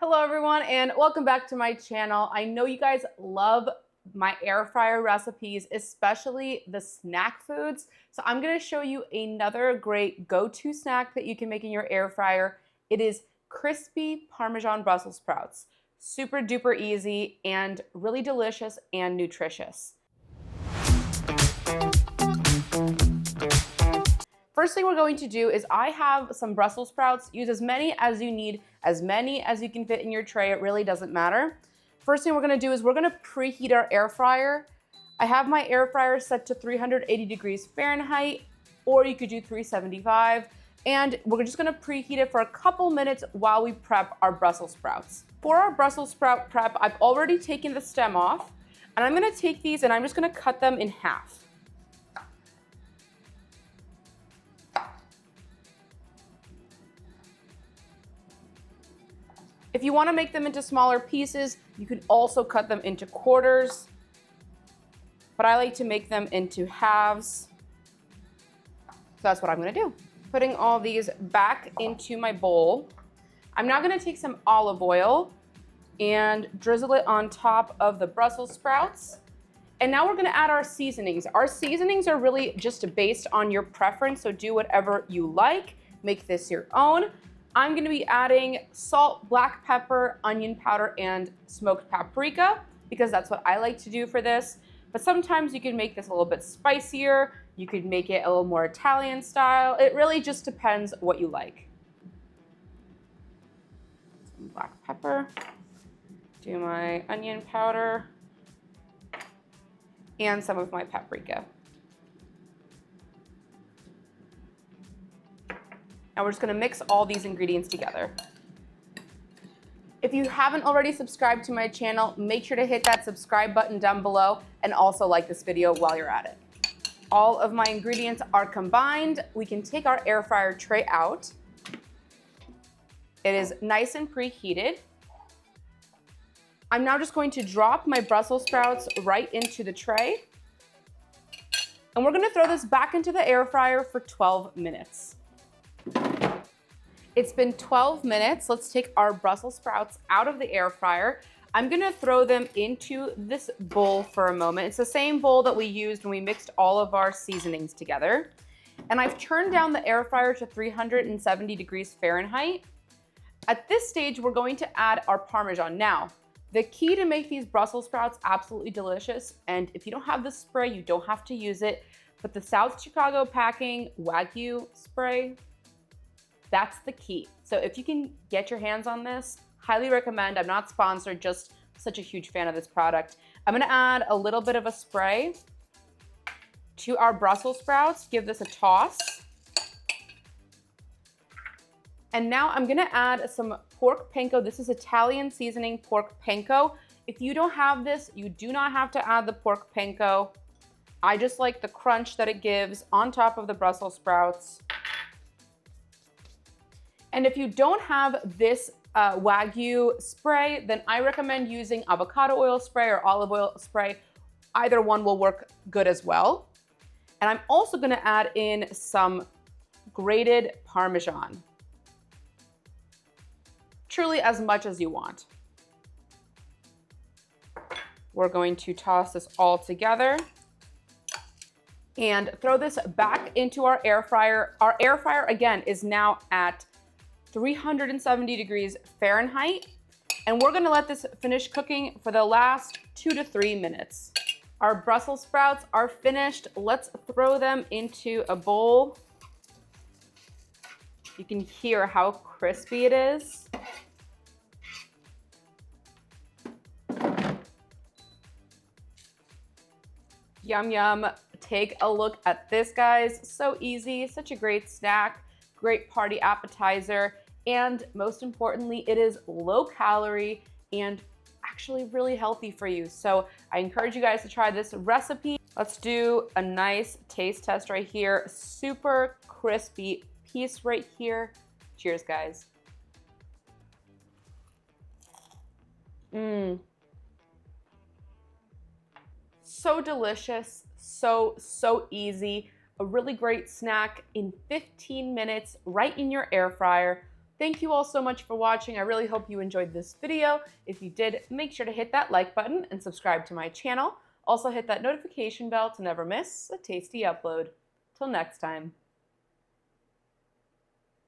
Hello everyone and welcome back to my channel. I know you guys love my air fryer recipes, especially the snack foods. So I'm gonna show you another great go-to snack that you can make in your air fryer. It is crispy Parmesan Brussels sprouts. Super duper easy and really delicious and nutritious. First thing we're going to do is I have some Brussels sprouts. Use as many as you need, as many as you can fit in your tray. It really doesn't matter. First thing we're gonna do is we're gonna preheat our air fryer. I have my air fryer set to 380 degrees Fahrenheit, or you could do 375. And we're just gonna preheat it for a couple minutes while we prep our Brussels sprouts. For our Brussels sprout prep, I've already taken the stem off, and I'm gonna take these and I'm just gonna cut them in half. If you want to make them into smaller pieces, you can also cut them into quarters, but I like to make them into halves. So that's what I'm going to do. Putting all these back into my bowl. I'm now going to take some olive oil and drizzle it on top of the Brussels sprouts. And now we're going to add our seasonings. Our seasonings are really just based on your preference, so do whatever you like. Make this your own. I'm gonna be adding salt, black pepper, onion powder, and smoked paprika because that's what I like to do for this. But sometimes you can make this a little bit spicier. You could make it a little more Italian style. It really just depends what you like. Some black pepper, do my onion powder, and some of my paprika. And we're just gonna mix all these ingredients together. If you haven't already subscribed to my channel, make sure to hit that subscribe button down below and also like this video while you're at it. All of my ingredients are combined. We can take our air fryer tray out. It is nice and preheated. I'm now just going to drop my Brussels sprouts right into the tray. And we're gonna throw this back into the air fryer for 12 minutes. It's been 12 minutes. Let's take our Brussels sprouts out of the air fryer. I'm gonna throw them into this bowl for a moment. It's the same bowl that we used when we mixed all of our seasonings together. And I've turned down the air fryer to 370 degrees Fahrenheit. At this stage, we're going to add our Parmesan. Now, the key to make these Brussels sprouts absolutely delicious, and if you don't have the spray, you don't have to use it, but the South Chicago Packing wagyu spray, that's the key. So if you can get your hands on this, highly recommend. I'm not sponsored, just such a huge fan of this product. I'm gonna add a little bit of a spray to our Brussels sprouts, give this a toss. And now I'm gonna add some pork panko. This is Italian seasoning pork panko. If you don't have this, you do not have to add the pork panko. I just like the crunch that it gives on top of the Brussels sprouts. And if you don't have this wagyu spray, then I recommend using avocado oil spray or olive oil spray. Either one will work good as well. And I'm also gonna add in some grated Parmesan. Truly as much as you want. We're going to toss this all together and throw this back into our air fryer. Our air fryer, again, is now at 370 degrees Fahrenheit, and we're gonna let this finish cooking for the last 2 to 3 minutes. Our Brussels sprouts are finished. Let's throw them into a bowl. You can hear how crispy it is. Yum, yum. Take a look at this, guys. So easy, such a great snack. Great party appetizer, and most importantly, it is low calorie and actually really healthy for you. So I encourage you guys to try this recipe. Let's do a nice taste test right here. Super crispy piece right here. Cheers, guys. So delicious, so easy. A really great snack in 15 minutes right in your air fryer. Thank you all so much for watching. I really hope you enjoyed this video. If you did, make sure to hit that like button and subscribe to my channel. Also hit that notification bell to never miss a tasty upload. Till next time.